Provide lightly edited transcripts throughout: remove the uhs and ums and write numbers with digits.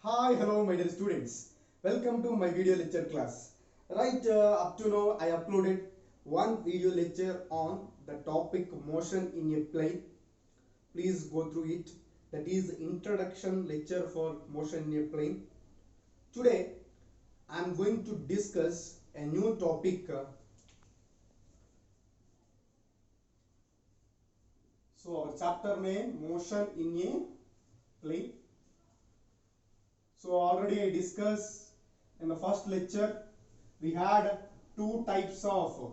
Hi, hello, my dear students. Welcome to my video lecture class. Right up to now, I uploaded one video lecture on the topic motion in a plane. Please go through it. That is introduction lecture for motion in a plane. Today, I am going to discuss a new topic. So our chapter name motion in a plane. So already I discussed in the first lecture we had two types of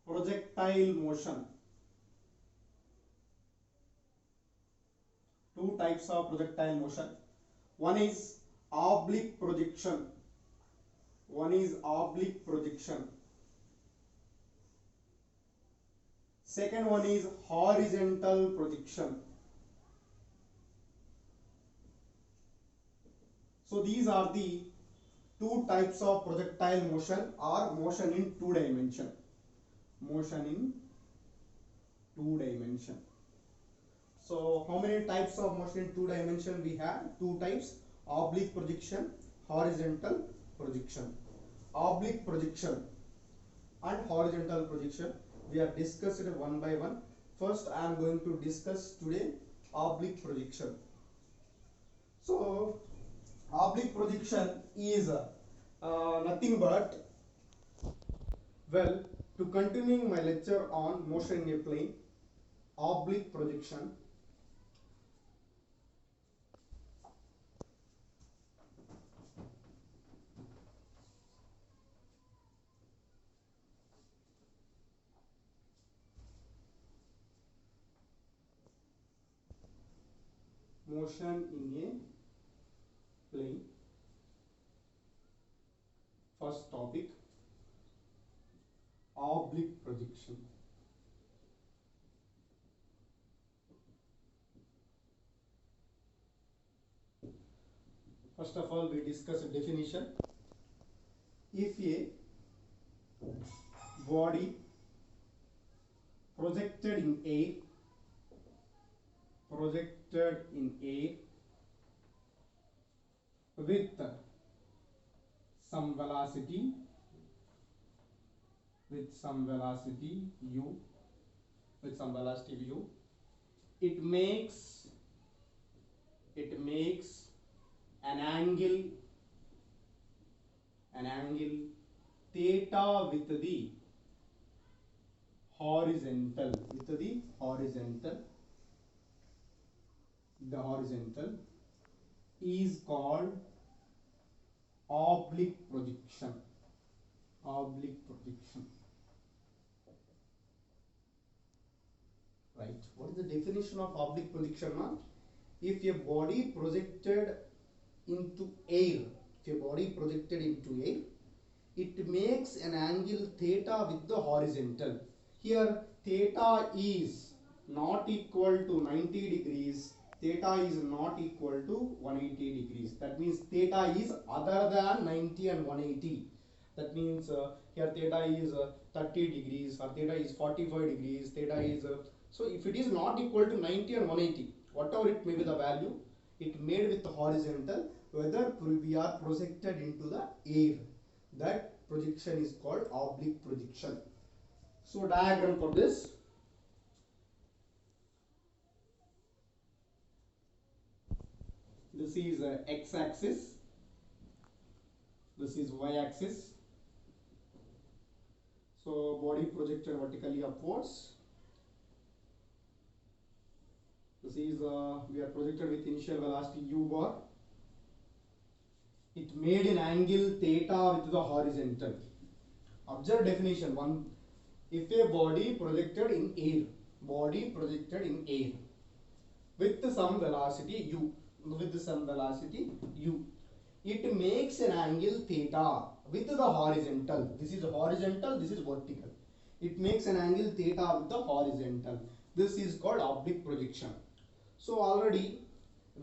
projectile motion. Two types of projectile motion. One is oblique projection. Second one is horizontal projection. So these are the two types of projectile motion or motion in two dimension. So how many types of motion in two dimension we have? Two types: oblique projection, horizontal projection. Oblique projection and horizontal projection we have discussed it one by one. First I am going to discuss today oblique projection. So oblique projection is nothing but, well, to continuing my lecture on motion in a plane, oblique projection. Motion in a plane. First topic, oblique projection. First of all, we discuss a definition. If a body projected in air with some velocity u, it makes an angle theta with the horizontal. The horizontal is called oblique projection. Right. What is the definition of oblique projection now? If a body projected into air, it makes an angle theta with the horizontal. Here theta is not equal to 90 degrees. Theta is not equal to 180 degrees. That means theta is other than 90 and 180. That means here theta is 30 degrees, or theta is 45 degrees, theta is so if it is not equal to 90 and 180, whatever it may be the value, it made with the horizontal, whether we are projected into the air, that projection is called oblique projection. So diagram for this. This is x-axis, this is y-axis. So body projected vertically upwards. This is we are projected with initial velocity u bar. It made an angle theta with the horizontal. Observe definition one. If a body projected in air with some velocity u, it makes an angle theta with the horizontal. This is horizontal, this is vertical. It makes an angle theta with the horizontal. This is called oblique projection. So already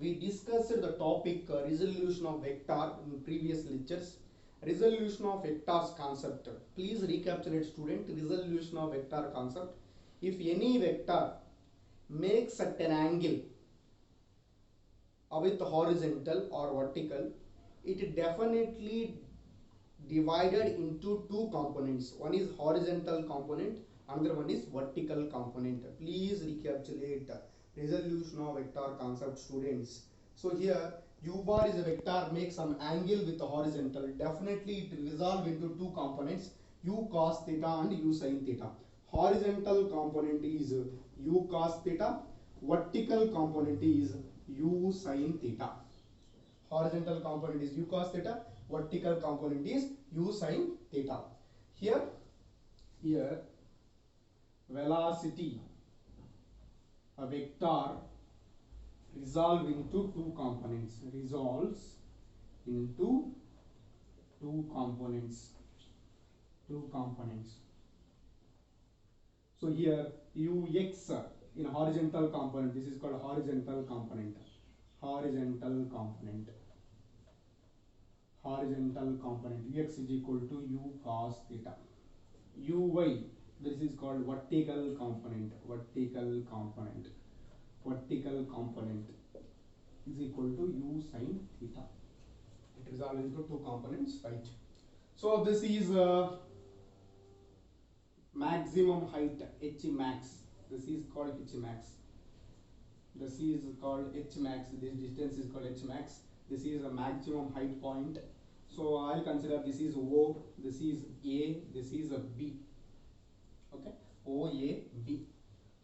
we discussed the topic resolution of vector in previous lectures. Resolution of vectors concept. Please recapitulate, student. Resolution of vector concept. If any vector makes at an angle with horizontal or vertical, it definitely divided into two components. One is horizontal component, another one is vertical component. Please recapitulate resolution of vector concept, students. So here u bar is a vector, makes some angle with the horizontal, definitely it resolve into two components, u cos theta and u sin theta. Horizontal component is u cos theta, vertical component is u sin theta. Horizontal component is u cos theta, vertical component is u sin theta. Here velocity, a vector, resolves into two components, So here ux in horizontal component, this is called horizontal component. Horizontal component ux is equal to u cos theta. Uy, this is called vertical component is equal to u sin theta. It resolves into two components, right? So this is maximum height, h max. This is called h max. This distance is called h max. This is a maximum height point. So I'll consider this is O, this is A, this is a B. Okay, O, A, B.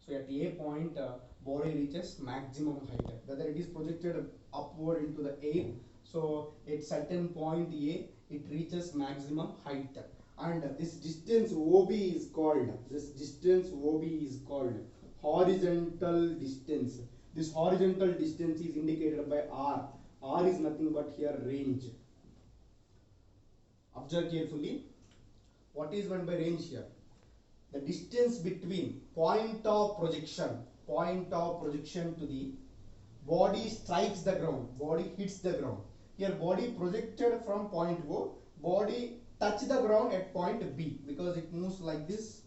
So at A point, body reaches maximum height. Whether it is projected upward into the air, so at certain point A, it reaches maximum height. And this distance OB is called horizontal distance. This horizontal distance is indicated by R. R is nothing but here range. Observe carefully. What is meant by range here? The distance between point of projection to the body strikes the ground, body hits the ground. Here body projected from point O, body touch the ground at point B, because it moves like this.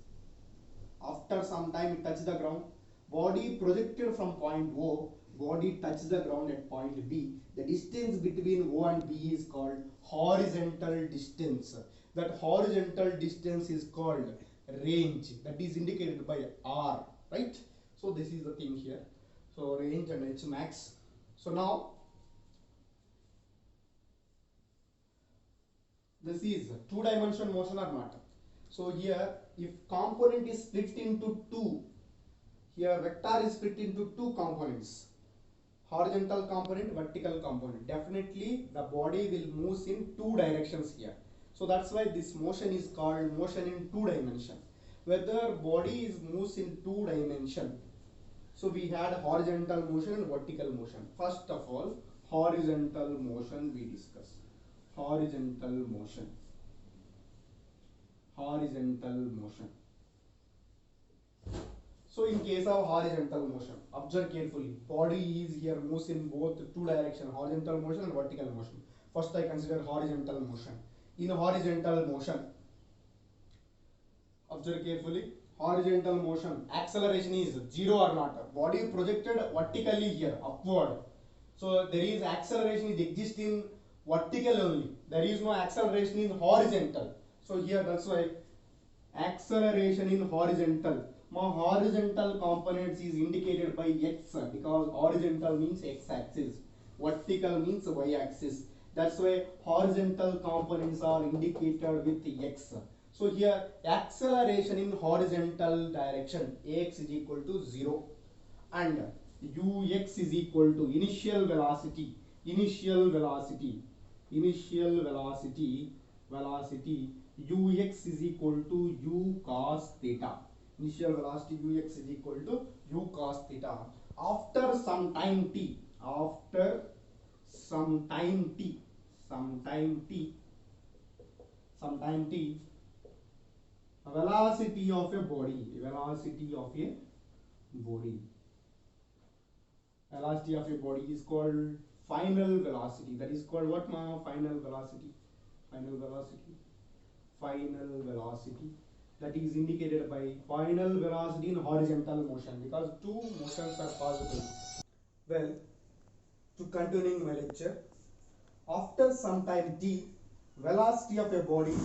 After some time it touches the ground. Body projected from point O, body touches the ground at point B. The distance between O and B is called horizontal distance. That horizontal distance is called range. That is indicated by R, right? So this is the thing here. So range and h max. So now this is two-dimensional motion or not? So here, if component is split into two, here vector is split into two components, horizontal component, vertical component. Definitely the body will move in two directions here. So that's why this motion is called motion in two dimension. Whether body is moves in two dimension. So we had horizontal motion and vertical motion. First of all, horizontal motion we discuss. Horizontal motion. So in case of horizontal motion, observe carefully. Body is here moves in both two directions, horizontal motion and vertical motion. First I consider horizontal motion. In horizontal motion, observe carefully. Horizontal motion, acceleration is 0 or not. Body projected vertically here, upward. So there is acceleration is existing vertical only. There is no acceleration in horizontal. So here that's why acceleration in horizontal. My horizontal components is indicated by x, because horizontal means x axis, vertical means y axis. That's why horizontal components are indicated with x. So here acceleration in horizontal direction, ax is equal to 0 and ux is equal to initial velocity ux is equal to u cos theta. Initial velocity ux is equal to u cos theta. After some time t, velocity of a body is called final velocity. That is called what, ma? Final velocity. that is indicated by final velocity in horizontal motion, because two motions are possible. Well, to continuing my lecture, after some time t, velocity of a body,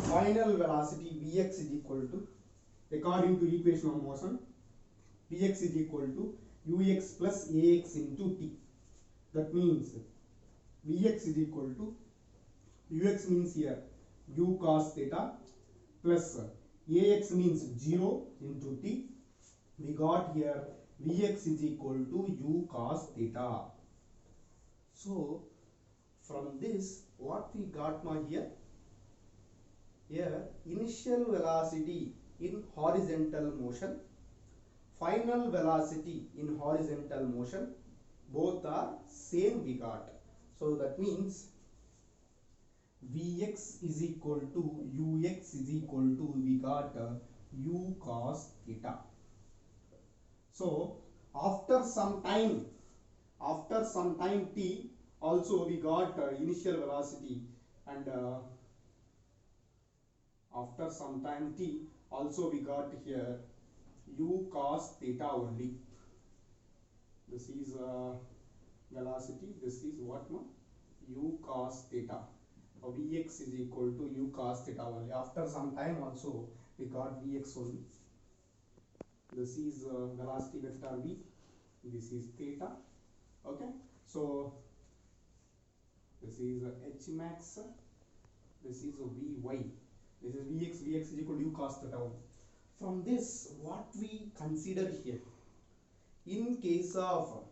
final velocity Vx is equal to, according to equation of motion, Vx is equal to ux plus ax into t. That means Vx is equal to, ux means here u cos theta plus ax means 0 into t. We got here Vx is equal to u cos theta. So from this, what we got now here, initial velocity in horizontal motion, final velocity in horizontal motion, both are same we got. So that means Vx is equal to ux is equal to, we got u cos theta. So after some time t, also we got initial velocity, and after some time t also we got here u cos theta only. This is velocity, this is what no, u cos theta. Vx is equal to u cos theta only. After some time also we got Vx only. This is velocity vector v, this is theta. Okay, so this is h max, this is vy, this is Vx is equal to u cos theta only. From this, what we consider here, in case of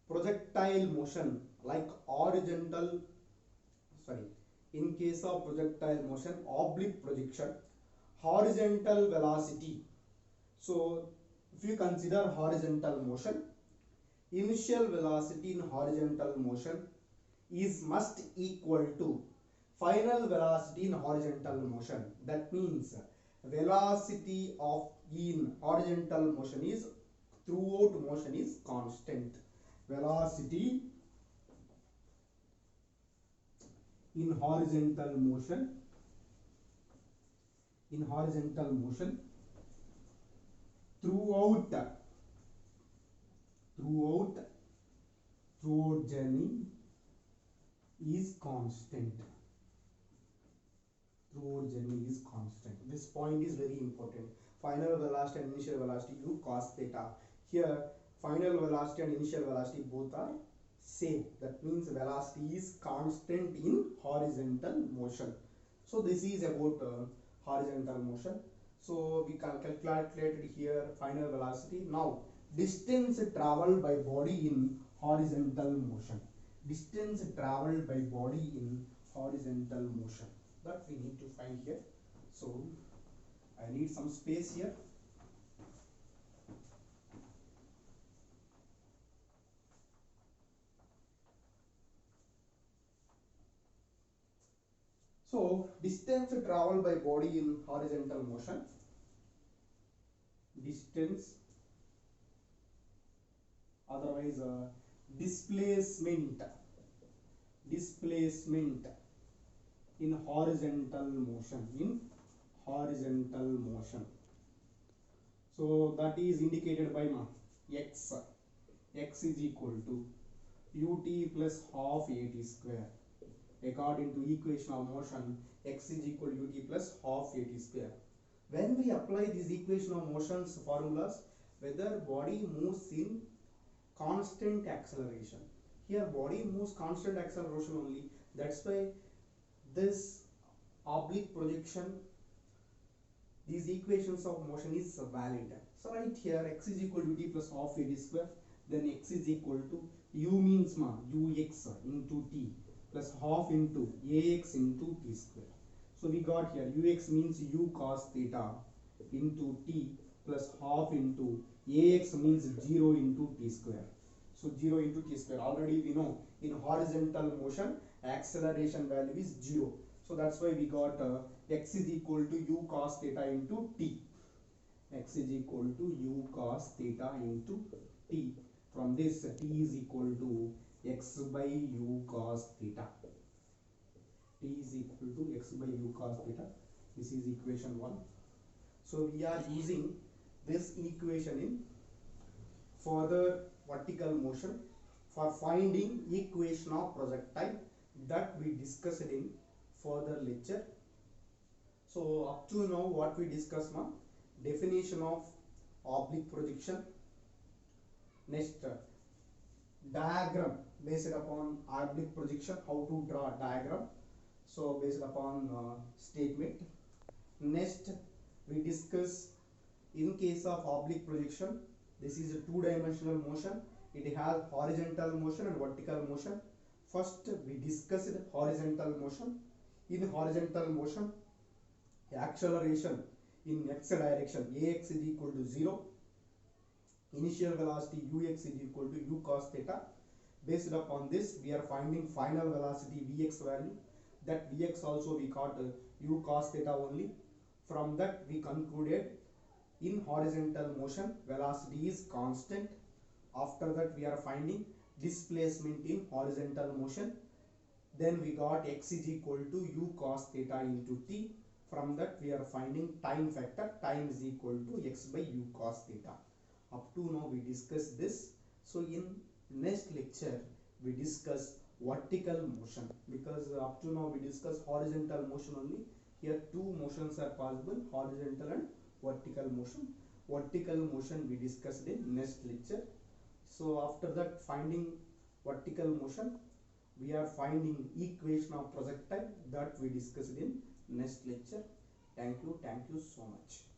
projectile motion like in case of projectile motion, oblique projection, horizontal velocity. So if you consider horizontal motion, initial velocity in horizontal motion is must equal to final velocity in horizontal motion. That means velocity of in horizontal motion is throughout motion is constant. Velocity in horizontal motion throughout journey is constant. This point is very important. Final velocity and initial velocity u cos theta. Here final velocity and initial velocity both are same. That means velocity is constant in horizontal motion. So this is about horizontal motion. So we can calculate here final velocity. Now distance traveled by body in horizontal motion. Distance traveled by body in horizontal motion, that we need to find here. So I need some space here. So distance traveled by body in horizontal motion, distance, otherwise displacement in horizontal motion. So that is indicated by x. X is equal to ut plus half at square. According to equation of motion, x is equal to ut plus half at square. When we apply this equation of motions formulas, whether body moves in constant acceleration. Here body moves constant acceleration only. That's why this oblique projection, these equations of motion is valid. So right here x is equal to t plus half at square. Then x is equal to u means ux into t plus half into ax into t square. So we got here ux means u cos theta into t plus half into ax means 0 into t square. So 0 into t square. Already we know in horizontal motion acceleration value is 0. So that's why we got x is equal to u cos theta into t. X is equal to u cos theta into t. From this t is equal to x by u cos theta. T is equal to x by u cos theta. This is equation 1. So we are using this equation in further vertical motion for finding equation of projectile that we discussed in further lecture. So up to now what we discussed now, definition of oblique projection, next diagram based upon oblique projection, how to draw a diagram, so based upon statement. Next we discuss in case of oblique projection, this is a two-dimensional motion. It has horizontal motion and vertical motion. First we discussed horizontal motion. In horizontal motion, acceleration in x direction, ax is equal to 0, initial velocity ux is equal to u cos theta. Based upon this we are finding final velocity vx value, that vx also we got u cos theta only. From that we concluded in horizontal motion velocity is constant. After that we are finding displacement in horizontal motion, then we got x is equal to u cos theta into t. From that we are finding time factor, time is equal to x by u cos theta. Up to now we discuss this. So in next lecture we discuss vertical motion, because up to now we discuss horizontal motion only. Here two motions are possible, horizontal and vertical motion. Vertical motion we discussed in next lecture. So after that, finding vertical motion, we are finding equation of projectile that we discussed in next lecture. Thank you so much.